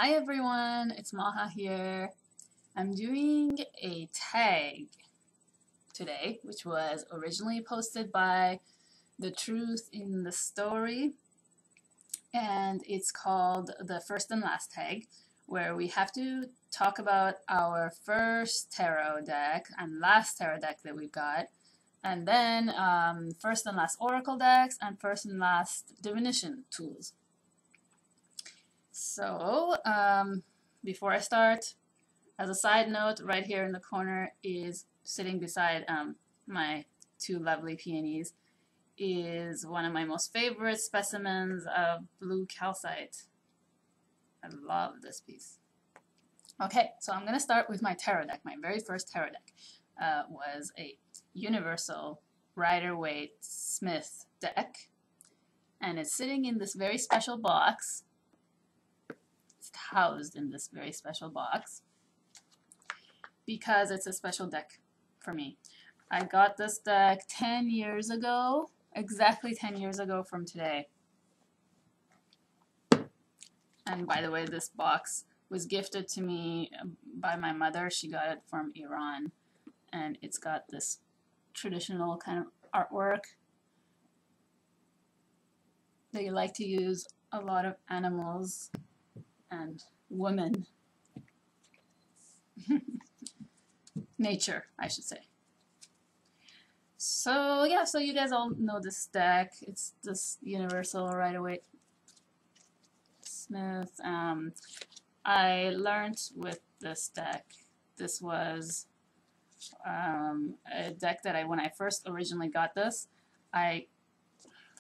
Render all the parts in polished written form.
Hi everyone, it's Maha here. I'm doing a tag today, which was originally posted by The Truth in the Story, and it's called the first and last tag, where we have to talk about our first tarot deck and last tarot deck that we've got, and then first and last oracle decks and first and last divination tools. So, before I start, as a side note, right here in the corner is sitting beside my two lovely peonies is one of my most favorite specimens of blue calcite. I love this piece. Okay, so I'm going to start with my tarot deck. My very first tarot deck was a universal Rider-Waite Smith deck, and it's sitting in this very special box. It's housed in this very special box because it's a special deck for me. I got this deck 10 years ago, exactly 10 years ago from today. And by the way, this box was gifted to me by my mother. She got it from Iran, and it's got this traditional kind of artwork. They like to use a lot of animals and women. Nature, I should say. So yeah, so you guys all know this deck. It's this universal Rider-Waite Smith. I learned with this deck. This was a deck that when I first originally got this, I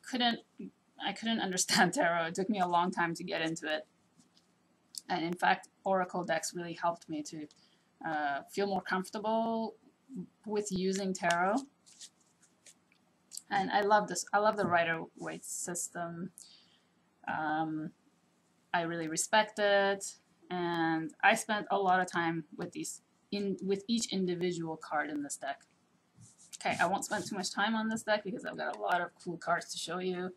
couldn't understand tarot. It took me a long time to get into it. And in fact, oracle decks really helped me to feel more comfortable with using tarot. And I love this. I love the Rider-Waite system. I really respect it, and I spent a lot of time with with each individual card in this deck. Okay, I won't spend too much time on this deck because I've got a lot of cool cards to show you,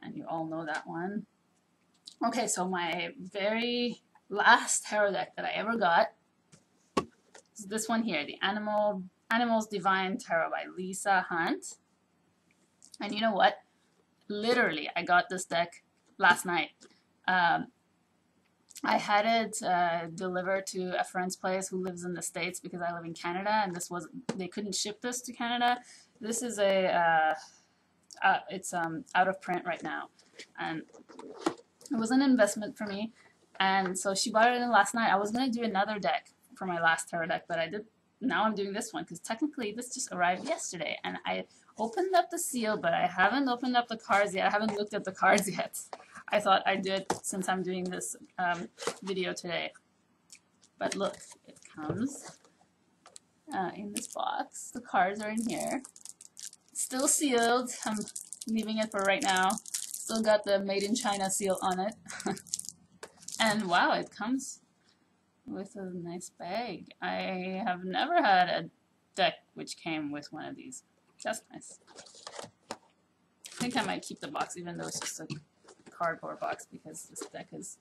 and you all know that one. Okay, so my very last tarot deck that I ever got is this one here, the Animals Divine Tarot by Lisa Hunt. And you know what? Literally, I got this deck last night. I had it delivered to a friend's place who lives in the States because I live in Canada, and they couldn't ship this to Canada. This is it's out of print right now, and it was an investment for me. And so she bought it in last night. I was going to do another deck for my last tarot deck, but now I'm doing this one because technically this just arrived yesterday, and I opened up the seal, but I haven't opened up the cards yet. I haven't looked at the cards yet. I thought I'd do it since I'm doing this video today. But look, it comes in this box. The cards are in here. Still sealed. I'm leaving it for right now. Still got the Made in China seal on it. And wow, it comes with a nice bag. I have never had a deck which came with one of these. That's nice. I think I might keep the box even though it's just a cardboard box because this deck is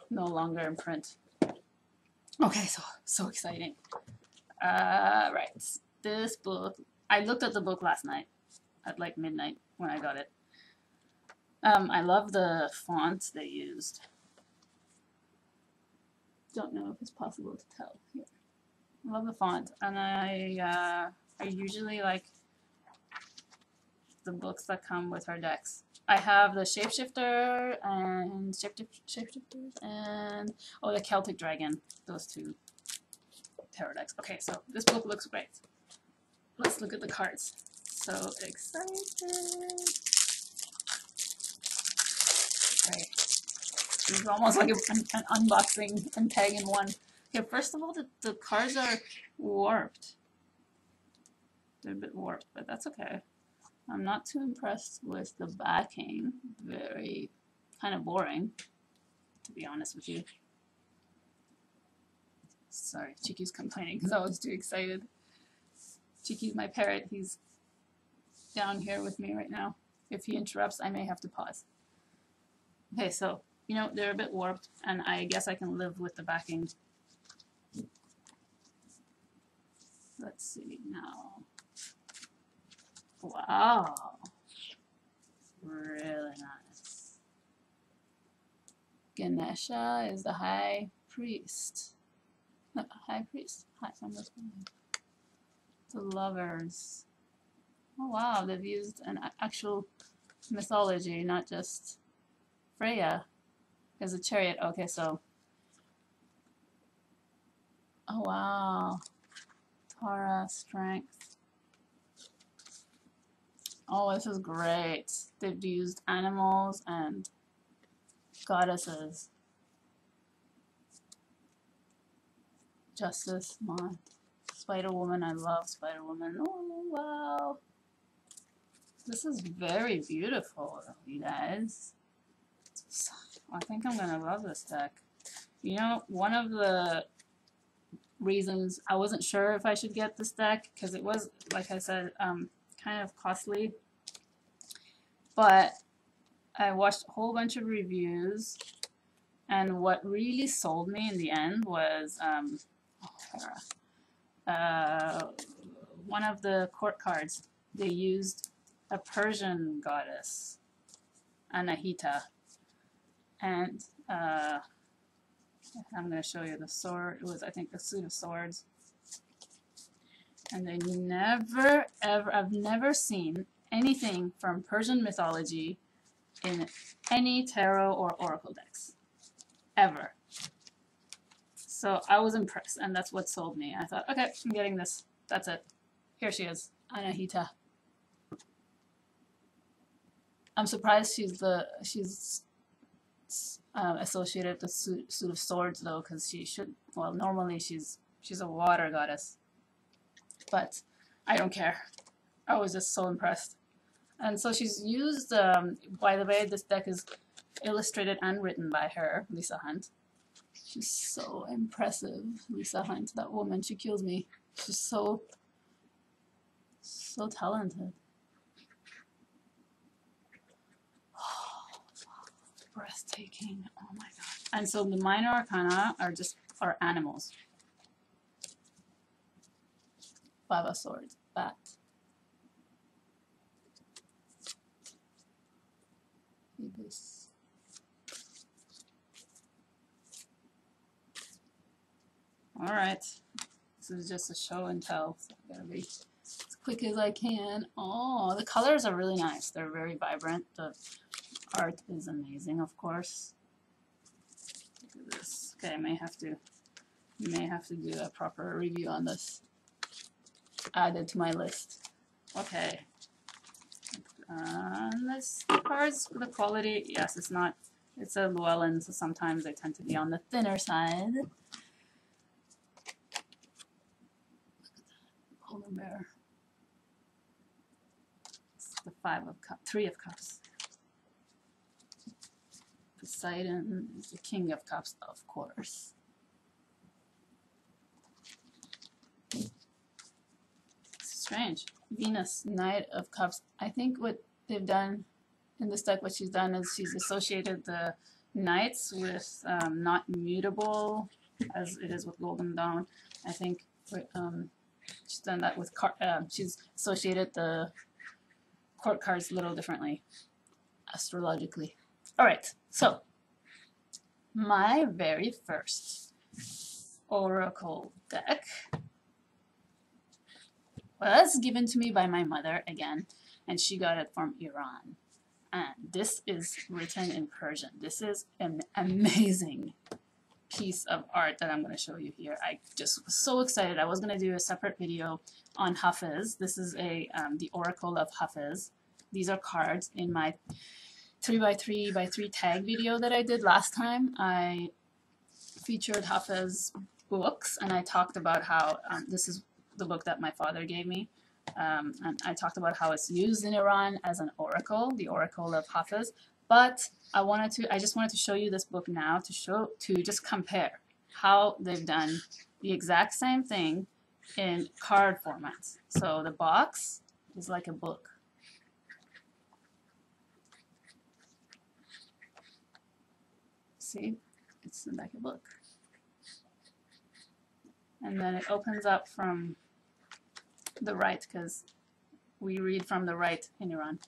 no longer in print. Okay, so exciting. Right, this book, I looked at the book last night at like midnight when I got it. I love the font they used. Don't know if it's possible to tell here. I love the font, and I usually like the books that come with her decks. I have the Shapeshifter and Shapeshifters and the Celtic Dragon. Those two tarot decks. Okay, so this book looks great. Let's look at the cards. So excited! Okay, this is almost like an unboxing and tag in one. Okay, first of all, the cards are warped. They're a bit warped, but that's okay. I'm not too impressed with the backing. Very kind of boring, to be honest with you. Sorry, Chiki's complaining because I was too excited. Chiki's my parrot. He's down here with me right now. If he interrupts, I may have to pause. Okay, so you know, they're a bit warped, and I guess I can live with the backing. Let's see now. Wow. Really nice. Ganesha is the high priest. No, high priest? High, the lovers. Oh wow, they've used an actual mythology, not just Freya as a chariot. Okay, so. Oh wow. Tara, strength. Oh, this is great. They've used animals and goddesses. Justice, mon. Spider-Woman, I love Spider-Woman. Oh, wow. This is very beautiful, you guys. I think I'm gonna love this deck. You know, one of the reasons I wasn't sure if I should get this deck, because it was, like I said, kind of costly, but I watched a whole bunch of reviews, and what really sold me in the end was one of the court cards. They used a Persian goddess, Anahita, and I'm going to show you the sword. It was, I think, the suit of swords. And they never, ever, I've never seen anything from Persian mythology in any tarot or oracle decks. Ever. So I was impressed, and that's what sold me. I thought, okay, I'm getting this. That's it. Here she is, Anahita. I'm surprised she's associated with the suit of swords, though, because she should. Well, normally she's a water goddess, but I don't care. I was just so impressed, and so she's used. By the way, this deck is illustrated and written by her, Lisa Hunt. She's so impressive, Lisa Hunt. That woman, she kills me. She's so talented. Breathtaking. Oh my god. And so the minor arcana are animals. Five of Swords, bat. Ibis. Alright. This is just a show and tell, so I gotta be as quick as I can. Oh, the colors are really nice. They're very vibrant. The art is amazing, of course. Look at this. Okay, I may have to do a proper review on this. Added to my list. Okay. This cards, the quality, yes, it's a Llewellyn, so sometimes they tend to be on the thinner side. Look at that. Polar bear. It's the Three of Cups. Poseidon is the King of Cups, of course. Strange. Venus, Knight of Cups. I think what they've done in this deck, what she's done is she's associated the knights with not mutable, as it is with Golden Dawn. I think she's done that with she's associated the court cards a little differently, astrologically. All right, so my very first oracle deck was given to me by my mother again, and she got it from Iran. And this is written in Persian. This is an amazing piece of art that I'm going to show you here. I just was so excited. I was going to do a separate video on Hafez. This is the Oracle of Hafez. These are cards in my 3x3x3 tag video that I did last time. I featured Hafez books, and I talked about how this is the book that my father gave me, and I talked about how it's used in Iran as an oracle, the Oracle of Hafez. But I just wanted to show you this book now to just compare how they've done the exact same thing in card formats. So the box is like a book. See, it's like a book. And then it opens up from the right, because we read from the right in Iran.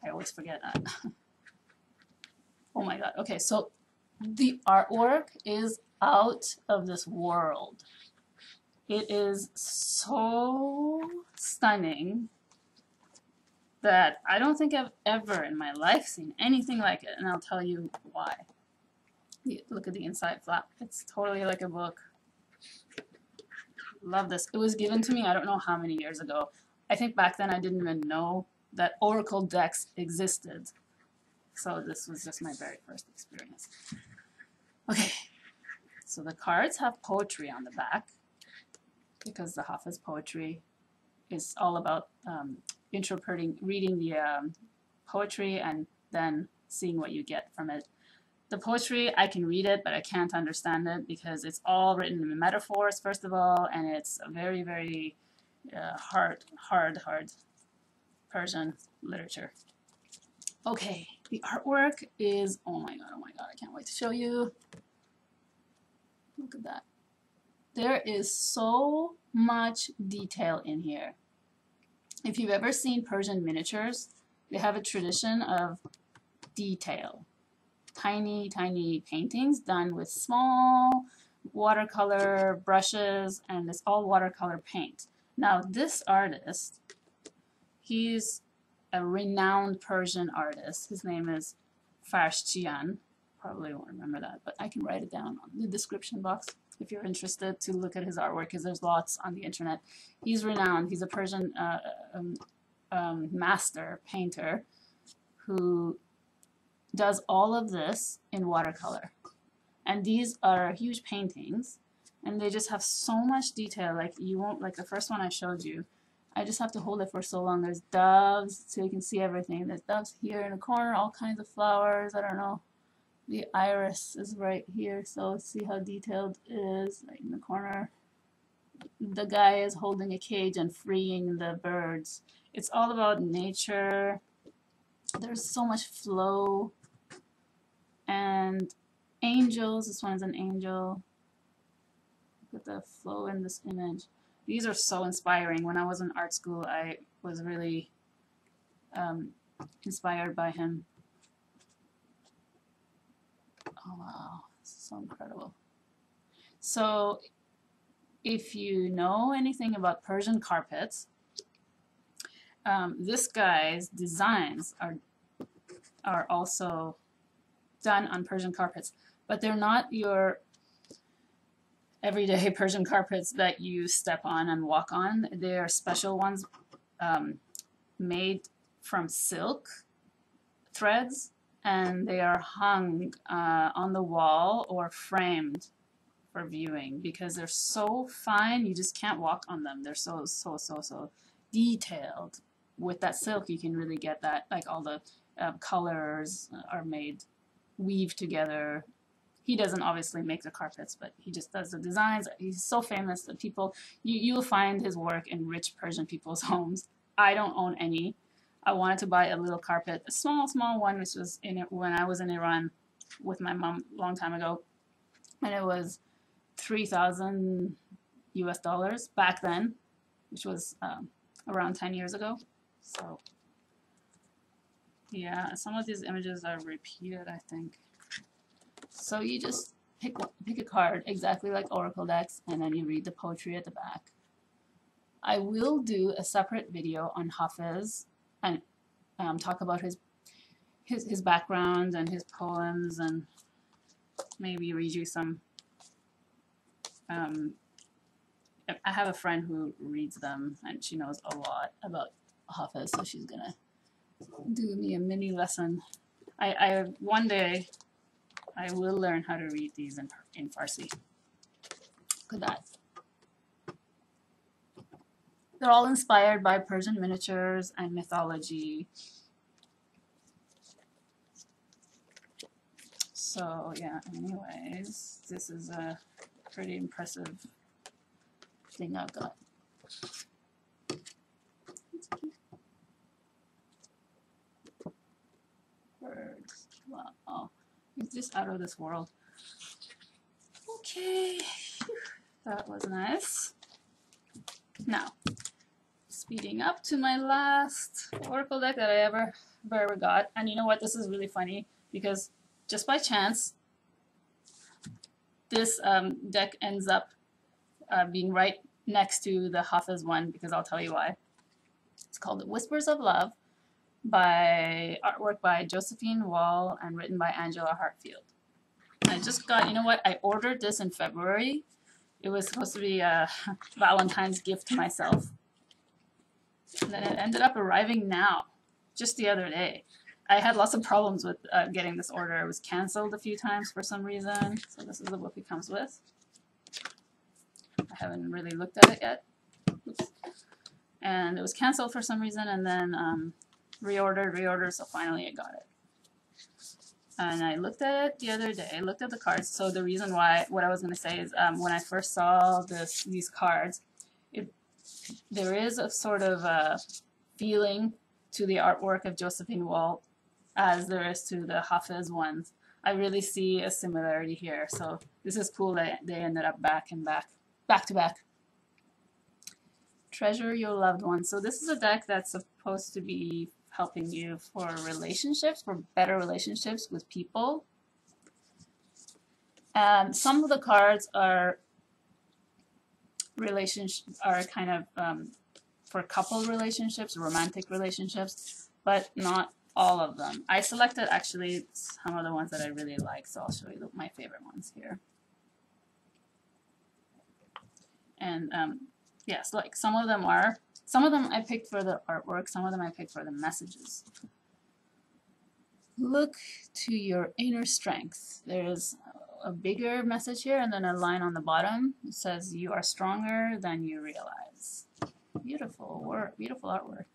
I always forget that. Oh my god. Okay, so the artwork is out of this world. It is so stunning that I don't think I've ever in my life seen anything like it, and I'll tell you why. Look at the inside flap. It's totally like a book. Love this. It was given to me I don't know how many years ago. I think back then I didn't even know that Oracle decks existed. So this was just my very first experience. Okay, so the cards have poetry on the back, because the Hafez poetry is all about interpreting, reading the poetry and then seeing what you get from it. The poetry, I can read it, but I can't understand it because it's all written in metaphors, first of all, and it's a very, very hard Persian literature. Okay, the artwork is, oh my god, I can't wait to show you. Look at that. There is so much detail in here. If you've ever seen Persian miniatures, they have a tradition of detail. Tiny, tiny paintings done with small watercolor brushes, and it's all watercolor paint. Now, this artist, he's a renowned Persian artist. His name is Farshchian. Probably won't remember that, but I can write it down on the description box if you're interested to look at his artwork, because there's lots on the internet. He's renowned. He's a Persian master painter who does all of this in watercolor. And these are huge paintings, and they just have so much detail. Like, you won't, like the first one I showed you, I just have to hold it for so long. There's doves, so you can see everything. There's doves here in the corner, all kinds of flowers. I don't know. The iris is right here, so see how detailed it is, right in the corner. The guy is holding a cage and freeing the birds. It's all about nature. There's so much flow. And angels, this one's an angel. Look at the flow in this image. These are so inspiring. When I was in art school, I was really inspired by him. Oh wow, this is so incredible. So if you know anything about Persian carpets, this guy's designs are also done on Persian carpets, but they're not your everyday Persian carpets that you step on and walk on. They're special ones made from silk threads, and they are hung on the wall or framed for viewing because they're so fine you just can't walk on them. They're so detailed. With that silk you can really get that, like all the colors are made, weave together. He doesn't obviously make the carpets, but he just does the designs. He's so famous that people, you'll find his work in rich Persian people's homes. I don't own any. I wanted to buy a little carpet, a small one, which was in it when I was in Iran with my mom a long time ago, and it was $3,000 US back then, which was around 10 years ago. So yeah, some of these images are repeated, I think. So you just pick a card exactly like Oracle decks, and then you read the poetry at the back. I will do a separate video on Hafez and talk about his background and his poems, and maybe read you some. I have a friend who reads them, and she knows a lot about Hafez, so she's gonna do me a mini lesson. One day I will learn how to read these in Farsi. Look at that. They're all inspired by Persian miniatures and mythology. So yeah, anyways, this is a pretty impressive thing I've got. Birds. Wow. It's just out of this world. Okay, that was nice. Now, speeding up to my last Oracle deck that I ever got. And you know what? This is really funny because just by chance, this deck ends up being right next to the Hafez one, because I'll tell you why. It's called The Whispers of Love, by artwork by Josephine Wall and written by Angela Hartfield. I just got, you know what? I ordered this in February. It was supposed to be a Valentine's gift to myself. And then it ended up arriving now, just the other day. I had lots of problems with getting this order. It was canceled a few times for some reason. So this is the book it comes with. I haven't really looked at it yet. Oops. And it was canceled for some reason, and then reordered, so finally I got it. And I looked at it the other day, looked at the cards. So the reason why, what I was going to say is when I first saw these cards, there is a sort of a feeling to the artwork of Josephine Wall as there is to the Hafez ones. I really see a similarity here. So this is cool that they ended up back to back. Treasure your loved ones. So this is a deck that's supposed to be helping you for relationships, for better relationships with people. And some of the cards are kind of for couple relationships, romantic relationships, but not all of them. I selected actually some of the ones that I really like, so I'll show you my favorite ones here. And yes, like some of them I picked for the artwork, some of them I picked for the messages. Look to your inner strength. There's a bigger message here and then a line on the bottom. It says, you are stronger than you realize. Beautiful work, beautiful artwork.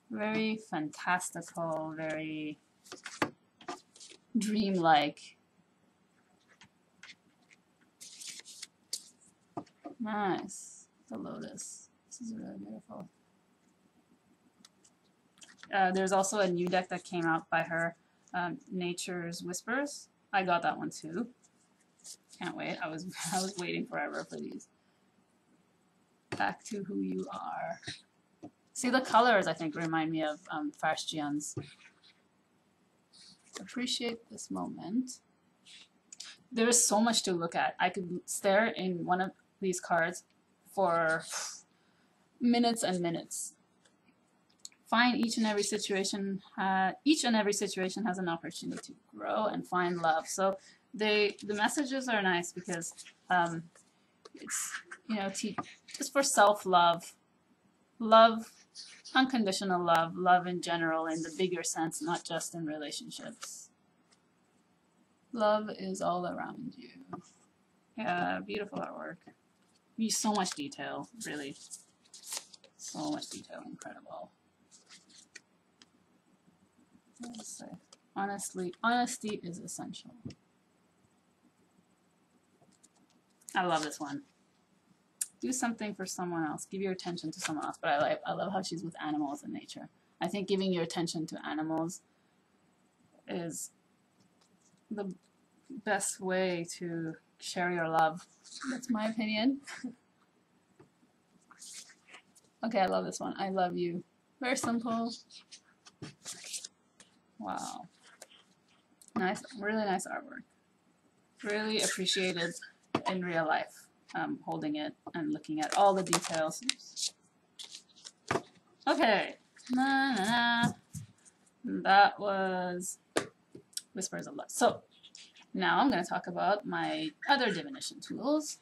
Very fantastical, very dreamlike. Nice. The lotus. This is really beautiful. There's also a new deck that came out by her, Nature's Whispers. I got that one too. Can't wait. I was waiting forever for these. Back to who you are. See, the colors I think remind me of Farshchian's. Appreciate this moment. There is so much to look at. I could stare in one of these cards for minutes and minutes. Find each and every situation. Each and every situation has an opportunity to grow and find love. So the messages are nice because it's, you know, just for self-love, love, unconditional love, love in general in the bigger sense, not just in relationships. Love is all around you. Yeah, beautiful artwork. So much detail, really. So much detail, incredible. Let's say, honesty is essential. I love this one. Do something for someone else. Give your attention to someone else. But I love how she's with animals and nature. I think giving your attention to animals is the best way to share your love. That's my opinion. Okay, I love this one. I love you. Very simple. Wow. Nice, really nice artwork. Really appreciated in real life. Holding it and looking at all the details. Okay. That was Whispers of Love. So now I'm going to talk about my other divination tools.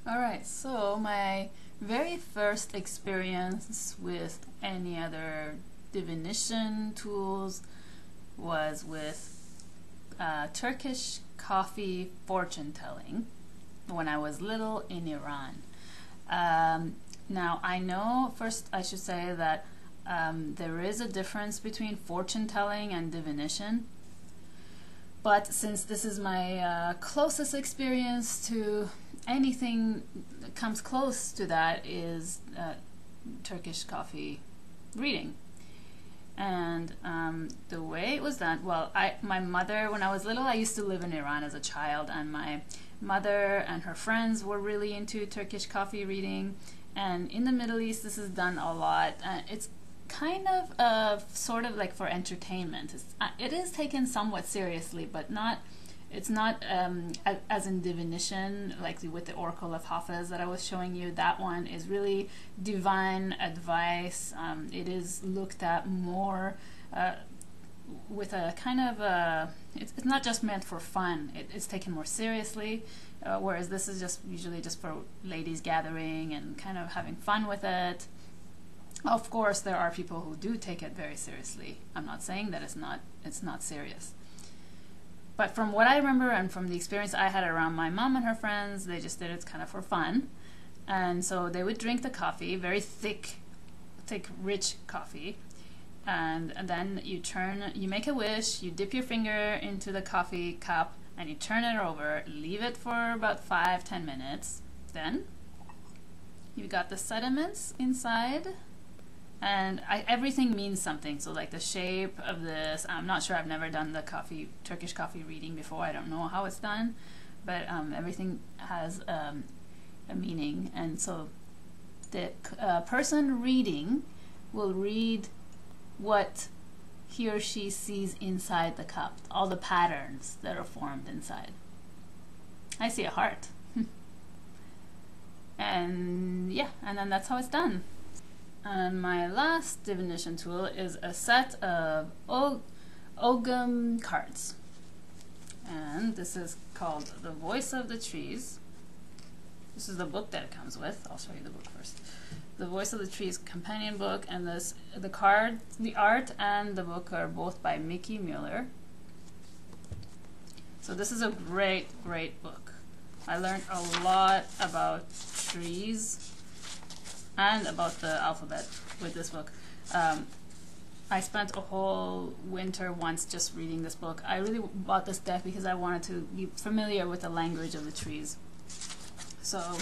Alright, so my very first experience with any other divination tools was with Turkish coffee fortune telling when I was little in Iran. Now I know, first I should say that there is a difference between fortune telling and divination, but since this is my closest experience to anything that comes close to that is Turkish coffee reading. And the way it was done, well, my mother, when I was little, I used to live in Iran as a child, and my mother and her friends were really into Turkish coffee reading. And in the Middle East, this is done a lot. It's kind of sort of like for entertainment. It is taken somewhat seriously, but not. It's not as in divination, like with the Oracle of Hafez that I was showing you. That one is really divine advice. It is looked at more with a kind of it's not just meant for fun. It's taken more seriously, whereas this is just usually just for ladies gathering and kind of having fun with it. Of course, there are people who do take it very seriously. I'm not saying that it's not serious. But from what I remember and from the experience I had around my mom and her friends, they just did it kind of for fun. And so they would drink the coffee, very thick, rich coffee. And then you make a wish, you dip your finger into the coffee cup, and you turn it over, leave it for about 5-10 minutes. Then you got the sediments inside. And everything means something. So like the shape of this, I'm not sure, I've never done the Turkish coffee reading before. I don't know how it's done, but everything has a meaning. And so the person reading will read what he or she sees inside the cup, all the patterns that are formed inside. I see a heart. And yeah, and then that's how it's done. And my last divination tool is a set of Ogham cards. And this is called The Voice of the Trees. This is the book that it comes with. I'll show you the book first. The Voice of the Trees companion book, and the art and the book are both by Mickey Mueller. So this is a great, great book. I learned a lot about trees and about the alphabet with this book. I spent a whole winter once just reading this book. I really bought this deck because I wanted to be familiar with the language of the trees. So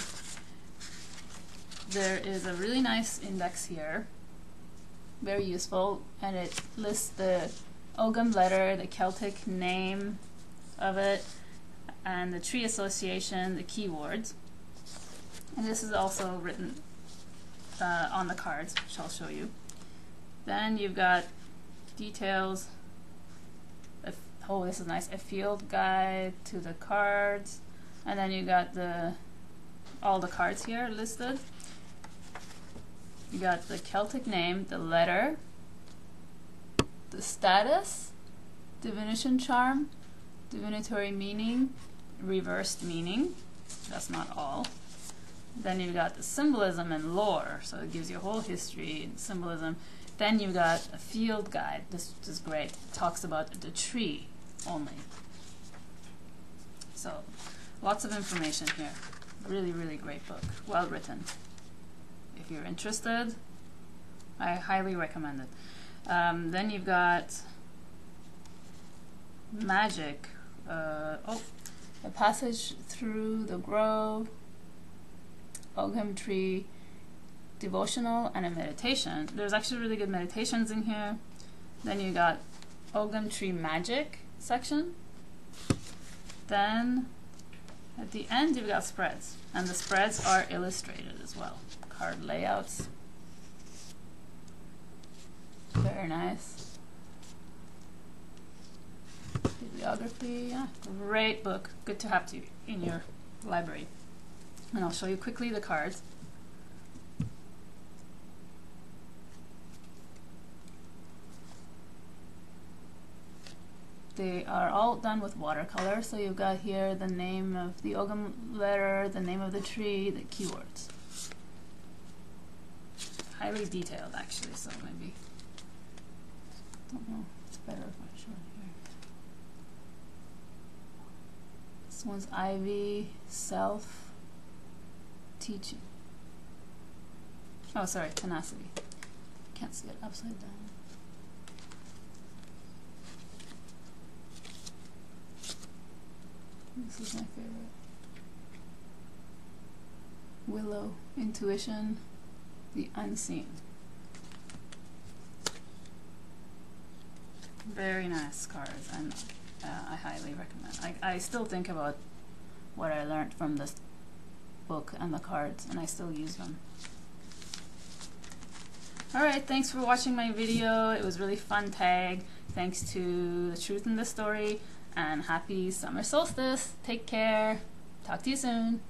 there is a really nice index here, very useful, and it lists the Ogham letter, the Celtic name of it, and the tree association, the keywords. And this is also written on the cards, which I'll show you. Then you've got details. Oh, this is nice. A field guide to the cards, and then you got all the cards here listed. You got the Celtic name, the letter, the status, divination charm, divinatory meaning, reversed meaning. That's not all. Then you've got the symbolism and lore, so it gives you a whole history and symbolism. Then you've got a field guide. This is great. It talks about the tree only. So lots of information here. Really, really great book. Well written. If you're interested, I highly recommend it. Then you've got magic. A passage through the grove, Ogham tree, devotional, and a meditation. There's actually really good meditations in here. Then you got Ogham tree magic section. Then at the end you've got spreads, and the spreads are illustrated as well. Card layouts. Very nice. Bibliography, yeah, great book. Good to have in your library. And I'll show you quickly the cards. They are all done with watercolor, so you've got here the name of the Ogham letter, the name of the tree, the keywords. Highly detailed, actually, so maybe, don't know, it's better if I show it here. This one's Ivy, self, teaching. Oh, sorry, tenacity. Can't see it upside down. This is my favorite. Willow, intuition, the unseen. Very nice cards, and I highly recommend. I still think about what I learned from this book and the cards, and I still use them. Alright, thanks for watching my video. It was really fun tag. Thanks to The Truth in the Story, and happy summer solstice. Take care. Talk to you soon.